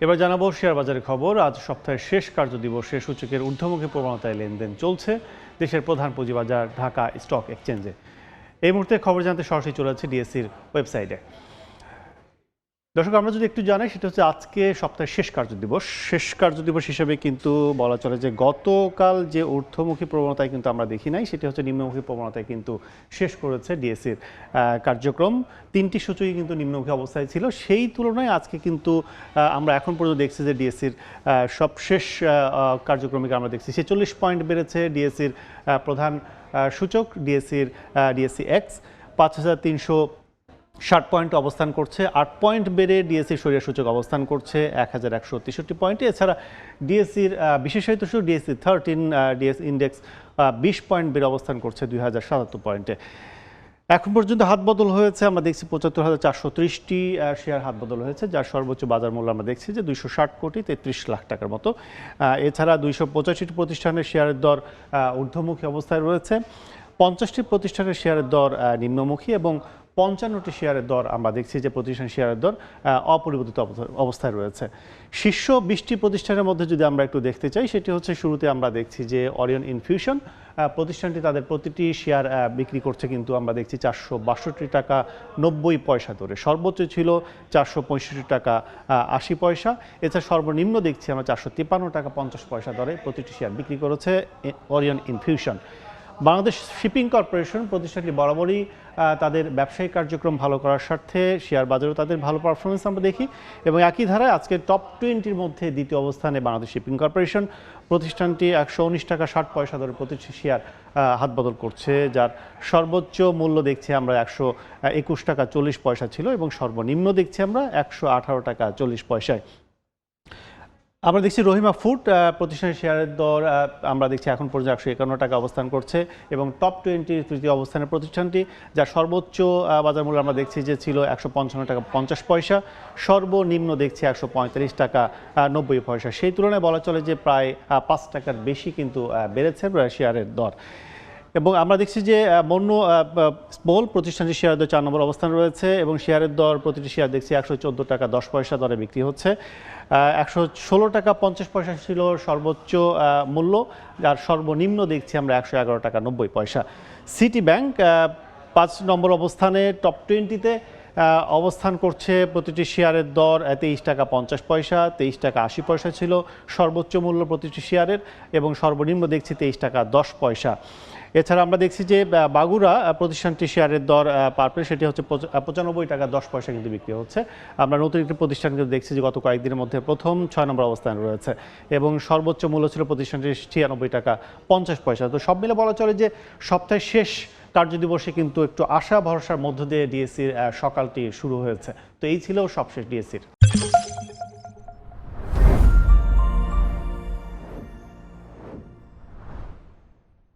এবার জানাবো শেয়ার বাজারের খবর। আজ সপ্তাহের শেষ কার্যদিবসে সূচকের ঊর্ধ্বমুখী প্রবণতায় লেনদেন চলছে দেশের প্রধান পুঁজিবাজার ঢাকা স্টক এক্সচেঞ্জে। এই মুহূর্তে খবর জানতে সরাসরি চলে যাচ্ছে ডিএসসির ওয়েবসাইটে। দর্শক, আমরা যদি একটু জানাই, সেটা হচ্ছে আজকে সপ্তাহের শেষ কার্যদিবস হিসেবে কিন্তু বলা চলে যে গতকাল যে ঊর্ধ্বমুখী প্রবণতায় কিন্তু আমরা দেখি নাই, সেটি হচ্ছে নিম্নমুখী প্রবণতায় কিন্তু শেষ করেছে ডিএসসির কার্যক্রম। তিনটি সূচকই কিন্তু নিম্নমুখী অবস্থায় ছিল। সেই তুলনায় আজকে কিন্তু আমরা এখন পর্যন্ত দেখছি যে ডিএসসির সবশেষ কার্যক্রমিক আমরা দেখছি 46 পয়েন্ট বেড়েছে ডিএসসির প্রধান সূচক ডিএসসি এক্স 5360 পয়েন্ট অবস্থান করছে। 8 পয়েন্ট বেড়ে ডিএসসি সরিয়া সূচক অবস্থান করছে 1163 পয়েন্টে। এছাড়া ডিএসসির বিশেষায়িত সূচক ডিএসসি 13 ডিএসসি ইন্ডেক্স 20 পয়েন্ট বেড়ে অবস্থান করছে 2077 পয়েন্টে। এখন পর্যন্ত হাত বদল হয়েছে আমরা দেখছি ৭৫,৪৩০টি শেয়ার হাত বদল হয়েছে, যার সর্বোচ্চ বাজার মূল্য আমরা দেখছি যে 260 কোটি 33 লাখ টাকার মতো। এছাড়া 285টি প্রতিষ্ঠানের শেয়ারের দর ঊর্ধ্বমুখী অবস্থায় রয়েছে, 50টি প্রতিষ্ঠানের শেয়ারের দর নিম্নমুখী এবং 55টি শেয়ারের দর আমরা দেখছি যে প্রতিষ্ঠান শেয়ারের দর অপরিবর্তিত অবস্থায় রয়েছে। শীর্ষ 20টি প্রতিষ্ঠানের মধ্যে যদি আমরা একটু দেখতে চাই, সেটি হচ্ছে শুরুতে আমরা দেখছি যে অরিয়ন ইনফিউশন প্রতিষ্ঠানটি তাদের প্রতিটি শেয়ার বিক্রি করছে কিন্তু আমরা দেখছি 462 টাকা 90 পয়সা দরে। সর্বোচ্চ ছিল 465 টাকা 80 পয়সা। এছাড়া সর্বনিম্ন দেখছি আমরা 453 টাকা 50 পয়সা দরে প্রতিটি শেয়ার বিক্রি করেছে Orion infusion. Bangladesh shipping corporation প্রতিষ্ঠানটি বরাবরই তাদের ব্যবসায়িক কার্যক্রম ভালো করার স্বার্থে শেয়ার বাজারেও তাদের ভালো পারফরমেন্স আমরা দেখি এবং একই ধারায় আজকে টপ 20-র মধ্যে দ্বিতীয় অবস্থানে বাংলাদেশ শিপিং কর্পোরেশন প্রতিষ্ঠানটি 119 টাকা 60 পয়সা দরে প্রতিটি শেয়ার হাত বদল করছে, যার সর্বোচ্চ মূল্য দেখছি আমরা 121 টাকা 40 পয়সা ছিল এবং সর্বনিম্ন দেখছি আমরা 118 টাকা 40 পয়সায়। আমরা দেখছি রহিমা ফুড প্রতিষ্ঠানের শেয়ারের দর আমরা দেখছি এখন পর্যন্ত 151 টাকা অবস্থান করছে এবং টপ 20 তৃতীয় অবস্থানের প্রতিষ্ঠানটি, যার সর্বোচ্চ বাজার মূল্য আমরা দেখছি যে ছিল 155 টাকা 50 পয়সা, সর্বনিম্ন দেখছি 145 টাকা 90 পয়সা। সেই তুলনায় বলা চলে যে প্রায় 5 টাকার বেশি কিন্তু বেড়েছে শেয়ারের দর। এবং আমরা দেখছি যে স্মল প্রতিষ্ঠানটির শেয়ারের দর 4 নম্বর অবস্থান রয়েছে এবং শেয়ারের দর প্রতিটি শেয়ার দেখছি 114 টাকা 10 পয়সা দরে বিক্রি হচ্ছে। 116 টাকা 50 পয়সা ছিল সর্বোচ্চ মূল্য, যার সর্বনিম্ন দেখছি আমরা 111 টাকা 90 পয়সা। সিটি ব্যাংক 5 নম্বর অবস্থানে টপ 20-তে অবস্থান করছে, প্রতিটি শেয়ারের দর 23 টাকা 50 পয়সা 23 টাকা 80 পয়সা ছিল সর্বোচ্চ মূল্য প্রতিটি শেয়ারের এবং সর্বনিম্ন দেখছি 23 টাকা 10 পয়সা। এছাড়া আমরা দেখছি যে বাগুরা প্রতিষ্ঠানটি শেয়ারের দর পার প্লেট সেটি হচ্ছে 95 টাকা 10 পয়সা কিন্তু বিক্রি হচ্ছে। আমরা নতুন একটি প্রতিষ্ঠান কিন্তু দেখছি যে গত কয়েকদিনের মধ্যে প্রথম 6 নম্বর অবস্থানে রয়েছে এবং সর্বোচ্চ মূল্য ছিল প্রতিষ্ঠানটির 96 টাকা 50 পয়সা। তো সব মিলে বলা চলে যে সপ্তাহের শেষ কার্যদিবসে কিন্তু একটু আশা ভরসার মধ্য দিয়ে ডিএসসির সকালটি শুরু হয়েছে। তো এই ছিল সবশেষ ডিএসসির।